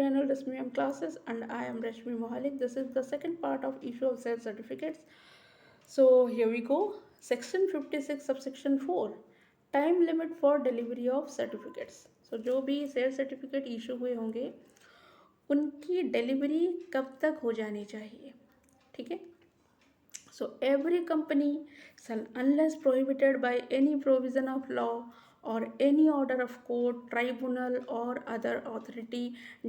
channel Rashmi M Classes, and I am Rashmi Mohalik. This is the second part of issue of sales certificates. So here we go. Section 56 subsection 4, time limit for delivery of certificates. So जो भी cell certificate issue हुए होंगे उनकी delivery कब तक हो जानी चाहिए, ठीक है. So every company shall, unless prohibited by any provision of law or any order of court, tribunal or other authority,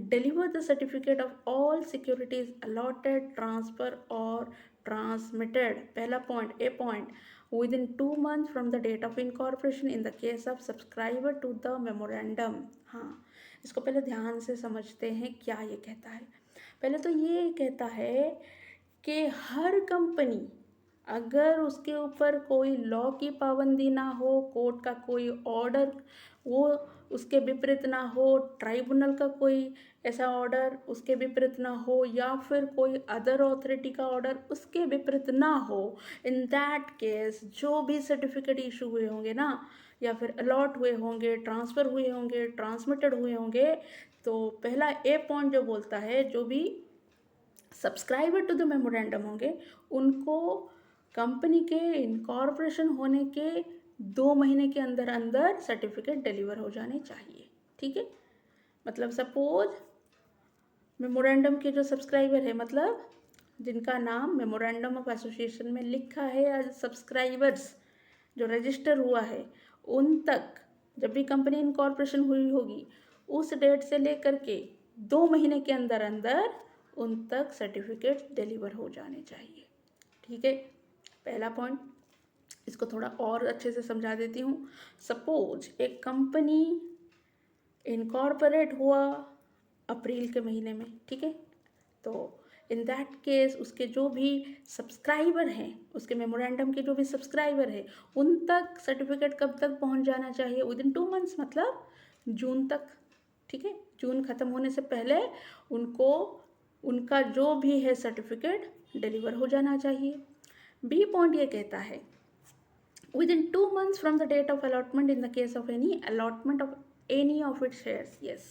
deliver the certificate of all securities allotted, transfer or transmitted. पहला point, A point, within 2 months from the date of incorporation in the case of subscriber to the memorandum. हाँ, इसको पहले ध्यान से समझते हैं क्या ये कहता है. पहले तो ये कहता है कि हर कंपनी, अगर उसके ऊपर कोई लॉ की पाबंदी ना हो, कोर्ट का कोई ऑर्डर वो उसके विपरीत ना हो, ट्राइब्यूनल का कोई ऐसा ऑर्डर उसके विपरीत ना हो, या फिर कोई अदर अथॉरिटी का ऑर्डर उसके विपरीत ना हो, इन दैट केस जो भी सर्टिफिकेट इशू हुए होंगे ना, या फिर अलॉट हुए होंगे, ट्रांसफ़र हुए होंगे, ट्रांसमिटेड हुए होंगे, तो पहला ए पॉइंट जो बोलता है जो भी सब्सक्राइबर टू द मेमोरेंडम होंगे उनको कंपनी के इनकॉर्पोरेशन होने के 2 महीने के अंदर अंदर सर्टिफिकेट डिलीवर हो जाने चाहिए, ठीक है. मतलब सपोज मेमोरेंडम के जो सब्सक्राइबर है, मतलब जिनका नाम मेमोरेंडम ऑफ एसोसिएशन में लिखा है एज सब्सक्राइबर्स, जो रजिस्टर हुआ है, उन तक जब भी कंपनी इनकॉर्पोरेशन हुई होगी उस डेट से लेकर के 2 महीने के अंदर अंदर उन तक सर्टिफिकेट डिलीवर हो जाने चाहिए, ठीक है. पहला पॉइंट, इसको थोड़ा और अच्छे से समझा देती हूँ. सपोज एक कंपनी इनकॉर्पोरेट हुआ अप्रैल के महीने में, ठीक है, तो इन दैट केस उसके जो भी सब्सक्राइबर हैं, उसके मेमोरेंडम के जो भी सब्सक्राइबर हैं, उन तक सर्टिफिकेट कब तक पहुंच जाना चाहिए? विदिन 2 मंथ्स, मतलब जून तक, ठीक है. जून ख़त्म होने से पहले उनको उनका जो भी है सर्टिफिकेट डिलीवर हो जाना चाहिए. बी पॉइंट ये कहता है within 2 months from the date of allotment in the case of any allotment of any of its shares. Yes,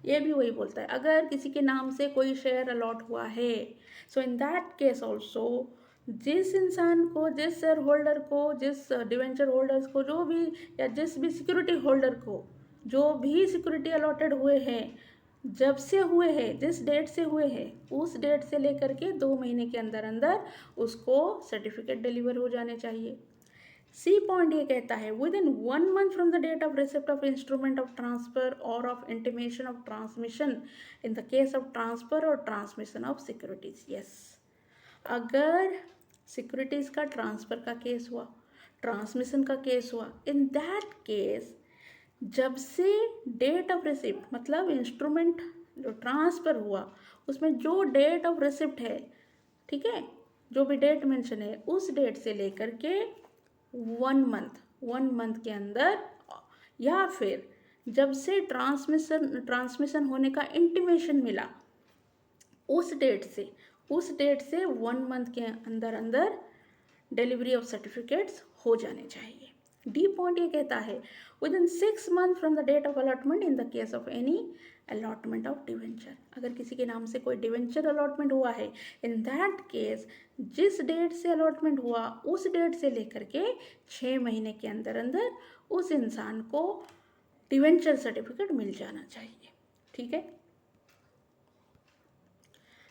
ये भी वही बोलता है, अगर किसी के नाम से कोई शेयर अलॉट हुआ है, so in that case also जिस इंसान को, जिस शेयर होल्डर को, जिस डिवेंचर होल्डर्स को, जो भी या जिस भी सिक्योरिटी होल्डर को जो भी सिक्योरिटी अलॉटेड हुए हैं, जब से हुए हैं, जिस डेट से हुए हैं, उस डेट से लेकर के 2 महीने के अंदर अंदर उसको सर्टिफिकेट डिलीवर हो जाने चाहिए. सी पॉइंट ये कहता है within 1 month from the date of receipt of instrument of transfer और of intimation of transmission in the case of transfer और ट्रांसमिशन ऑफ सिक्योरिटीज. यस, अगर सिक्योरिटीज़ का ट्रांसफ़र का केस हुआ, ट्रांसमिशन का केस हुआ, इन दैट केस जब से डेट ऑफ रिसिप्ट, मतलब इंस्ट्रूमेंट जो ट्रांसफ़र हुआ उसमें जो डेट ऑफ रिसिप्ट है, ठीक है, जो भी डेट मेंशन है, उस डेट से लेकर के 1 मंथ के अंदर, या फिर जब से ट्रांसमिशन होने का इंटीमेशन मिला उस डेट से 1 मंथ के अंदर अंदर डिलीवरी ऑफ सर्टिफिकेट्स हो जाने चाहिए. डी पॉइंट ये कहता है within 6 month from the date of allotment in the case of any allotment of debenture. अगर किसी के नाम से कोई डिवेंचर अलॉटमेंट हुआ है, इन दैट केस जिस डेट से अलॉटमेंट हुआ उस डेट से लेकर के 6 महीने के अंदर अंदर उस इंसान को डिवेंचर सर्टिफिकेट मिल जाना चाहिए, ठीक है.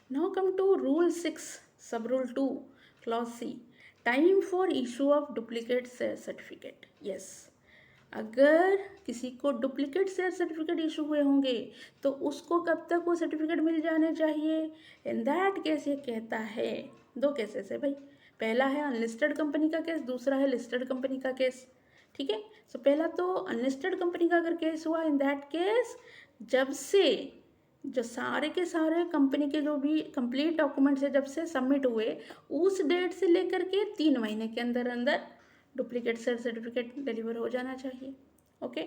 Now come to Rule 6, Sub-Rule 2, Clause C, time for issue of duplicate share certificate. Yes, अगर किसी को डुप्लीकेट शेयर सर्टिफिकेट इशू हुए होंगे तो उसको कब तक वो सर्टिफिकेट मिल जाने चाहिए? इन दैट केस ये कहता है, 2 केसेस है भाई. पहला है अनलिस्टेड कंपनी का केस, दूसरा है लिस्टेड कंपनी का केस, ठीक है. सो पहला तो अनलिस्टेड कंपनी का अगर केस हुआ, इन दैट केस जब से जो सारे के सारे कंपनी के जो भी कंप्लीट डॉक्यूमेंट्स है जब से सबमिट हुए उस डेट से लेकर के 3 महीने के अंदर अंदर डुप्लीकेट शेयर सर्टिफिकेट डिलीवर हो जाना चाहिए, ओके.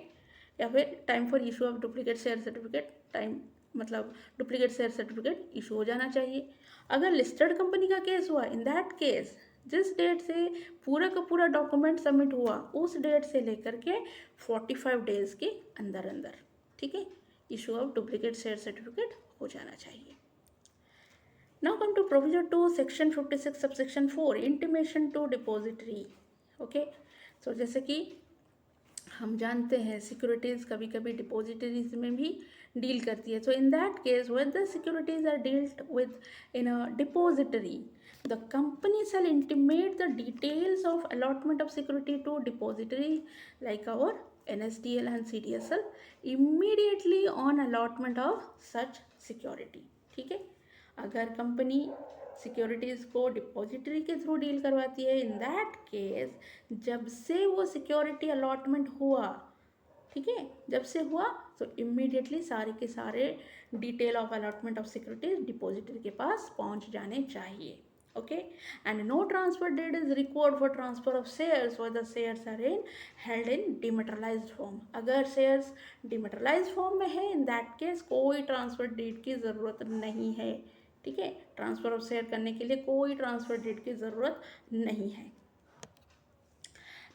या फिर time for issue of duplicate share certificate, time मतलब डुप्लीकेट शेयर सर्टिफिकेट इशू हो जाना चाहिए. अगर लिस्टेड कंपनी का केस हुआ, इन दैट केस जिस डेट से पूरा का पूरा डॉक्यूमेंट सबमिट हुआ उस डेट से लेकर के 45 डेज़ के अंदर अंदर, ठीक है. Issue of duplicate share certificate हो जाना चाहिए. Now come to provision 2 section 56 subsection 4 intimation to depository. Okay, so जैसे कि हम जानते हैं सिक्योरिटीज़ कभी कभी डिपॉजिटरीज में भी डील करती है. So in that case when the securities are dealt with in a depository, the company shall intimate the details of allotment of security to depository like our NSDL and CDSL immediately on allotment of such security. ठीक है, अगर company securities को depository के through deal करवाती है, इन that case जब से वो सिक्योरिटी अलॉटमेंट हुआ, ठीक है, जब से हुआ तो इमीडिएटली सारे के सारे detail of allotment of securities depository के पास पहुंच जाने चाहिए. Okay, and no transfer date is required for transfer of shares where the shares are in held in dematerialised form. अगर शेयर्स डिमेटरलाइज्ड फॉर्म में है, इन दैट केस कोई ट्रांसफर डेट की ज़रूरत नहीं है. ठीक है, ट्रांसफर ऑफ शेयर करने के लिए कोई ट्रांसफर डेट की ज़रूरत नहीं है.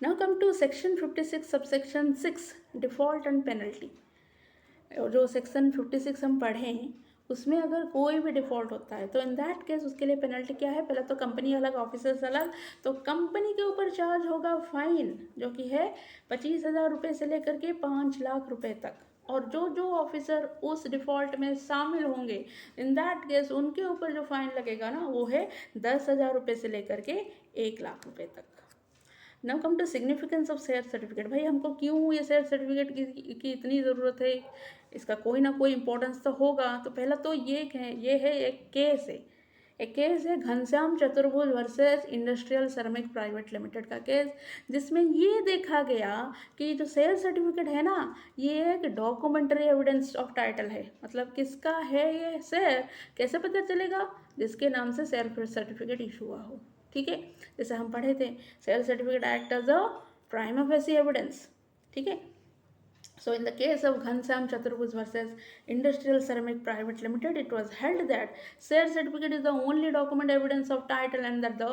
Now come to section 56 subsection 6 डिफ़ॉल्ट एंड पेनल्टी. जो सेक्शन 56 हम पढ़े हैं उसमें अगर कोई भी डिफ़ॉल्ट होता है तो इन दैट केस उसके लिए पेनल्टी क्या है. पहले तो कंपनी अलग, ऑफिसर्स अलग. तो कंपनी के ऊपर चार्ज होगा फाइन, जो कि है 25,000 रुपये से लेकर के 5 लाख रुपए तक. और जो जो ऑफिसर उस डिफ़ॉल्ट में शामिल होंगे, इन दैट केस उनके ऊपर जो फाइन लगेगा ना वो है 10,000 रुपये से लेकर के 1 लाख रुपए तक. Now come to significance of share certificate. भाई हमको क्यों ये शेयर सर्टिफिकेट की इतनी ज़रूरत है, इसका कोई ना कोई इंपॉर्टेंस तो होगा. तो पहला तो ये है एक केस है. एक केस है घनश्याम चतुर्भुज versus industrial ceramic private limited का केस, जिसमें ये देखा गया कि जो शेयर सर्टिफिकेट है ना, ये एक डॉक्यूमेंट्री एविडेंस ऑफ टाइटल है. मतलब किसका है ये शेयर, कैसे पता चलेगा, जिसके नाम से शेयर सर्टिफिकेट इशू हुआ हो. ठीक है, जैसे हम पढ़े थे share certificate act as a prima facie evidence. ठीक है, so in the case of Ghanshyam Chaturbhuj versus Industrial Ceramic Private Limited, it was held that share certificate is the only document evidence of title, and that the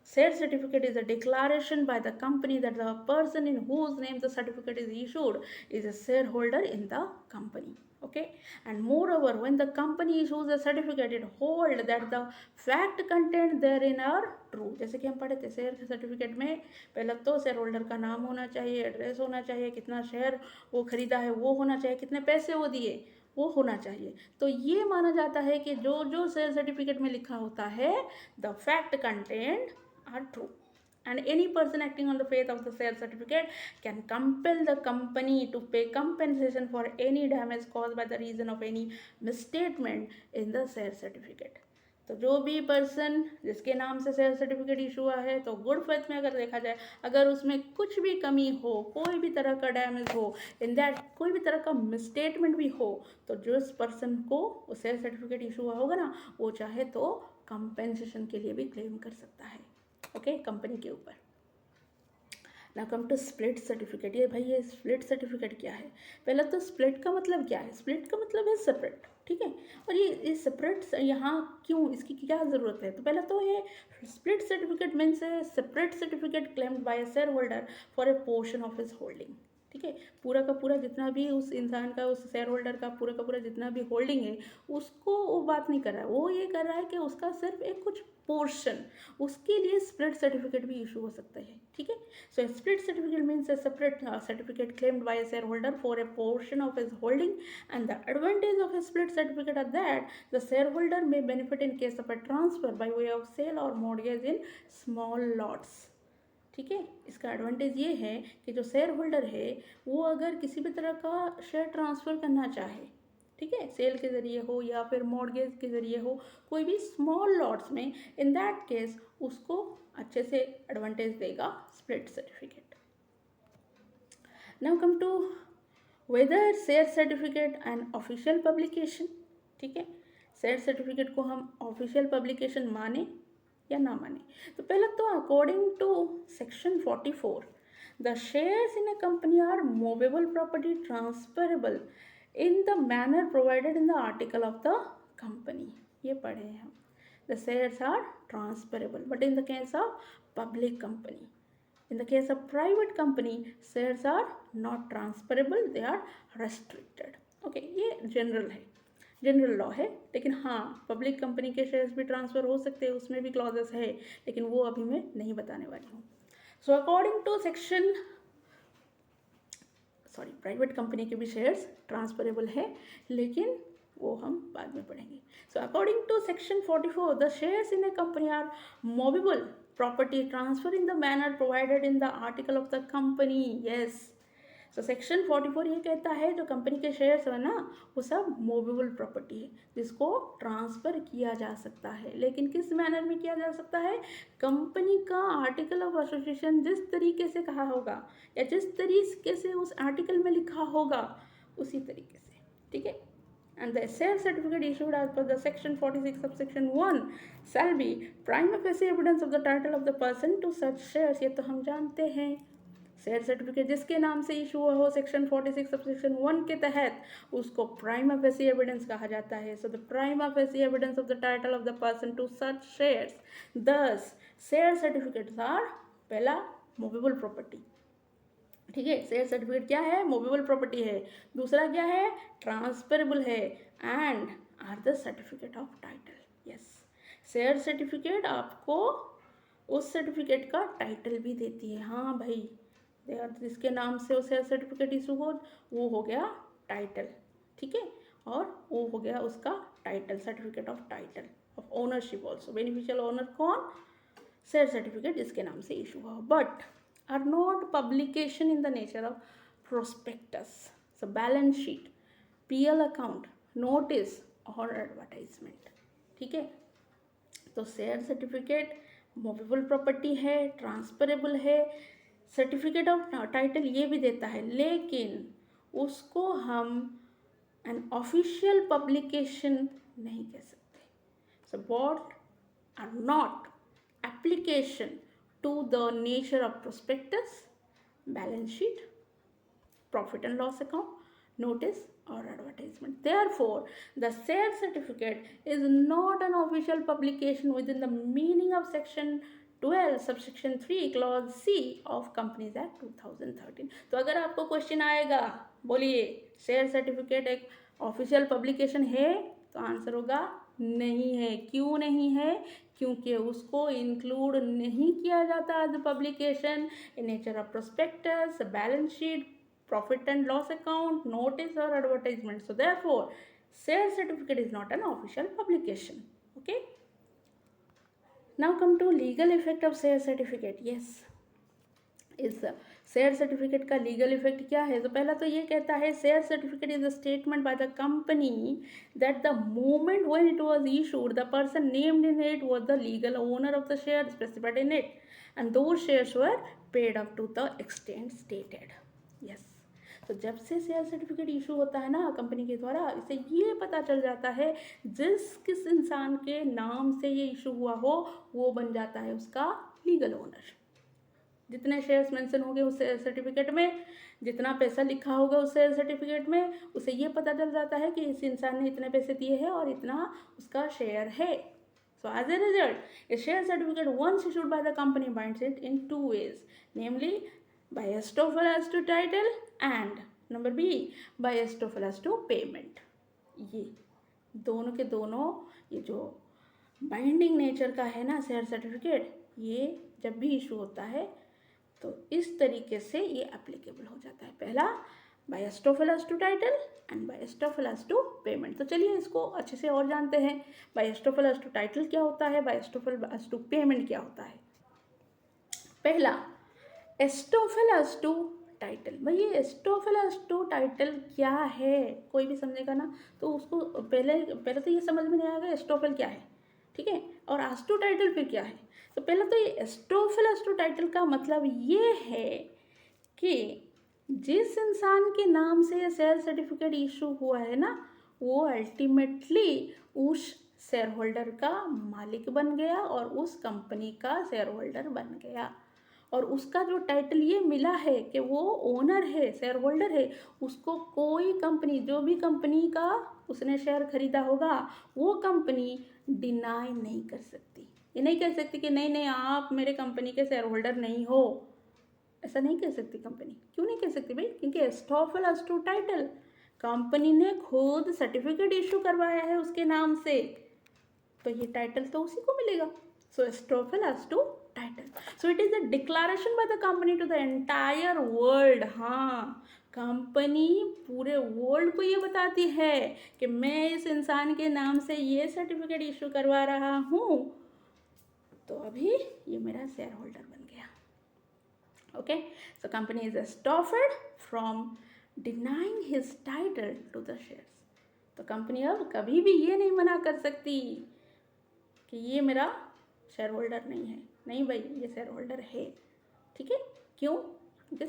share certificate is a declaration by the company that the person in whose name the certificate is issued is a shareholder in the company. Okay, and moreover when the company issues a certificate, it hold that the fact contained therein are true. जैसे कि हम पढ़े थे share certificate में पहले तो share holder का नाम होना चाहिए, एड्रेस होना चाहिए, कितना शेयर वो खरीदा है वो होना चाहिए, कितने पैसे वो दिए वो होना चाहिए. तो ये माना जाता है कि जो जो शेयर सर्टिफिकेट में लिखा होता है, the fact content are true, and any person acting on the faith of the share certificate can compel the company to pay compensation for any damage caused by the reason of any misstatement in the share certificate. तो जो भी person जिसके नाम से share certificate issue हुआ है, तो good faith में अगर देखा जाए, अगर उसमें कुछ भी कमी हो, कोई भी तरह का डैमेज हो, इन दैट कोई भी तरह का मिसस्टेटमेंट भी हो, तो जिस पर्सन को वो शेयर सर्टिफिकेट इशू हुआ होगा ना, वो चाहे तो कंपेंसेशन के लिए भी क्लेम कर सकता है. ओके, कंपनी के ऊपर. Now come to split certificate. ये भाई ये स्प्लिट सर्टिफिकेट क्या है. पहले तो स्प्लिट का मतलब क्या है. स्प्लिट का मतलब है सेपरेट. ठीक है, और ये सेपरेट यहाँ क्यों, इसकी क्या ज़रूरत है. तो पहले तो ये split certificate means A separate certificate claimed by a share holder for a portion of his holding. ठीक है, पूरा का पूरा जितना भी उस इंसान का, उस शेयर होल्डर का पूरा जितना भी होल्डिंग है, उसको वो बात नहीं कर रहा है. वो ये कर रहा है कि उसका सिर्फ एक कुछ पोर्शन, उसके लिए स्प्लिट सर्टिफिकेट भी इशू हो सकता है. ठीक है, so split certificate means a separate certificate claimed by a shareholder for a portion of his holding, and the advantage of a split certificate are that the shareholder may benefit in case of a transfer by way of sale or mortgage in small lots. ठीक है, इसका advantage ये है कि जो share holder है वो अगर किसी भी तरह का शेयर ट्रांसफ़र करना चाहे, ठीक है, सेल के ज़रिए हो या फिर मॉर्गेज के ज़रिए हो, कोई भी स्मॉल लॉट्स में, इन दैट केस उसको अच्छे से एडवांटेज देगा split certificate. Now come to whether share certificate and official publication. ठीक है, शेयर सर्टिफिकेट को हम ऑफिशियल पब्लिकेशन माने या ना माने. तो पहले तो according to section 44, the shares in a company are movable property transferable in the manner provided in the article of the company. ये पढ़े हैं हम. The shares are transferable, but in the case of public company, in the case of private company, shares are not transferable, they are restricted. Okay, ये general law है। लेकिन हाँ, public company के shares भी ट्रांसफ़र हो सकते हैं, उसमें भी क्लॉजेस है, लेकिन वो अभी मैं नहीं बताने वाली हूँ। So according to section private company के भी शेयर्स ट्रांसफरेबल है, लेकिन वो हम बाद में पढ़ेंगे। So according to section 44 the shares in a company are movable property transfer in the manner provided in the article of the company. Yes, so section 44 ये कहता है जो कंपनी के शेयर्स है ना, वो सब मूवेबल प्रॉपर्टी है जिसको ट्रांसफ़र किया जा सकता है। लेकिन किस मैनर में किया जा सकता है? कंपनी का आर्टिकल ऑफ एसोसिएशन जिस तरीके से कहा होगा या जिस तरीके से उस आर्टिकल में लिखा होगा उसी तरीके से, ठीक है। And the share certificate issued as per the section 46 subsection 1 shall be prima facie evidence of the title of the person to such shares। ये तो हम जानते हैं, शेयर सर्टिफिकेट जिसके नाम से इशू हुआ हो सेक्शन 46 सबसेक्शन 1 के तहत उसको प्राइमा फेसी एविडेंस कहा जाता है। So the prima facie evidence of the title of the person to such shares. Thus share certificates are पहला मूवेबल प्रॉपर्टी, ठीक है। शेयर सर्टिफिकेट क्या है? मूवेबल प्रॉपर्टी है। दूसरा क्या है? ट्रांसफरेबल है। And are the certificate of title. Yes, share certificate आपको उस सर्टिफिकेट का टाइटल भी देती है। हाँ भाई, जिसके नाम से वो शेयर सर्टिफिकेट इशू हो वो हो गया टाइटल, ठीक है। और वो हो गया उसका title, certificate of title of ownership also. Beneficial owner कौन? शेयर सर्टिफिकेट जिसके नाम से इशू हुआ, but are not publication in the nature of prospectus, so balance sheet, PL account, notice और advertisement, ठीक है। तो शेयर सर्टिफिकेट मूवेबल प्रॉपर्टी है, ट्रांसफरेबल है, सर्टिफिकेट ऑफ टाइटल ये भी देता है, लेकिन उसको हम एन ऑफिशियल पब्लिकेशन नहीं कह सकते। So what are not application to the nature of prospectus, balance sheet, profit and loss account, notice or advertisement. Therefore, the share certificate is not an official publication within the meaning of section 12 subsection 3 clause C of Companies Act 2013। तो अगर आपको question आएगा, बोलिए share certificate एक official publication है, तो answer होगा नहीं है। क्यों नहीं है? क्योंकि उसको इंक्लूड नहीं किया जाता as publication in nature of prospectus, balance sheet, profit and loss account, notice और advertisement. So therefore share certificate is not an official publication. Okay, now come to legal effect of share certificate. Yes, इस share certificate का legal effect क्या है? तो पहला तो ये कहता है share certificate is a statement by the company that the moment when it was issued the person named in it was the legal owner of the share specified in it and those shares were paid up to the extent stated. Yes, तो जब से share certificate issue होता है ना company के द्वारा, इससे ये पता चल जाता है किस इंसान के नाम से ये इशू हुआ हो वो बन जाता है उसका लीगल ओनर। जितने शेयर्स मेंशन होंगे उस शेयर सर्टिफिकेट में, जितना पैसा लिखा होगा उस शेयर सर्टिफिकेट में, उसे ये पता चल जाता है कि इस इंसान ने इतने पैसे दिए हैं और इतना उसका शेयर है। So as a result a share certificate once issued by the company binds it in two ways, namely by estoppel as to title and number b by estoppel as to payment. ये दोनों के दोनों ये जो binding nature का है ना share certificate, ये जब भी इशू होता है तो इस तरीके से ये एप्लीकेबल हो जाता है। पहला by estoppel as to title and by estoppel as to payment. तो चलिए इसको अच्छे से और जानते हैं। By estoppel as to title क्या होता है, by estoppel as to payment क्या होता है। पहला एस्टोफल एज टू टाइटल। भाई ये एस्टोफल एज टू टाइटल क्या है, कोई भी समझेगा ना तो उसको पहले तो ये समझ में नहीं आएगा एस्टोफल क्या है, ठीक है, और एज टू टाइटल फिर क्या है। तो पहले तो ये एस्टोफल एज टू टाइटल का मतलब ये है कि जिस इंसान के नाम से ये शेयर सर्टिफिकेट इशू हुआ है ना, वो अल्टीमेटली उस शेयर होल्डर का मालिक बन गया और उस कंपनी का शेयर होल्डर बन गया, और उसका जो टाइटल ये मिला है कि वो ओनर है, शेयर होल्डर है, उसको कोई कंपनी, जो भी कंपनी का उसने शेयर खरीदा होगा वो कंपनी डिनाई नहीं कर सकती। ये नहीं कह सकती कि नहीं नहीं आप मेरे कंपनी के शेयर होल्डर नहीं हो, ऐसा नहीं कह सकती कंपनी। क्यों नहीं कह सकती भाई? क्योंकि एस्टोफल एज टू टाइटल कंपनी ने खुद सर्टिफिकेट इशू करवाया है उसके नाम से, तो ये टाइटल तो उसी को मिलेगा. So estoppel has to title. So it is a declaration by the company to the entire world. हाँ, कंपनी पूरे वर्ल्ड को ये बताती है कि मैं इस इंसान के नाम से ये सर्टिफिकेट इशू करवा रहा हूँ, तो अभी ये मेरा शेयर होल्डर बन गया. Okay, so company is stopped from denying his title to the shares. तो कंपनी अब कभी भी ये नहीं मना कर सकती कि ये मेरा शेयर होल्डर नहीं है. नहीं भाई, ये शेयर होल्डर है. ठीक है, क्यों? क्योंकि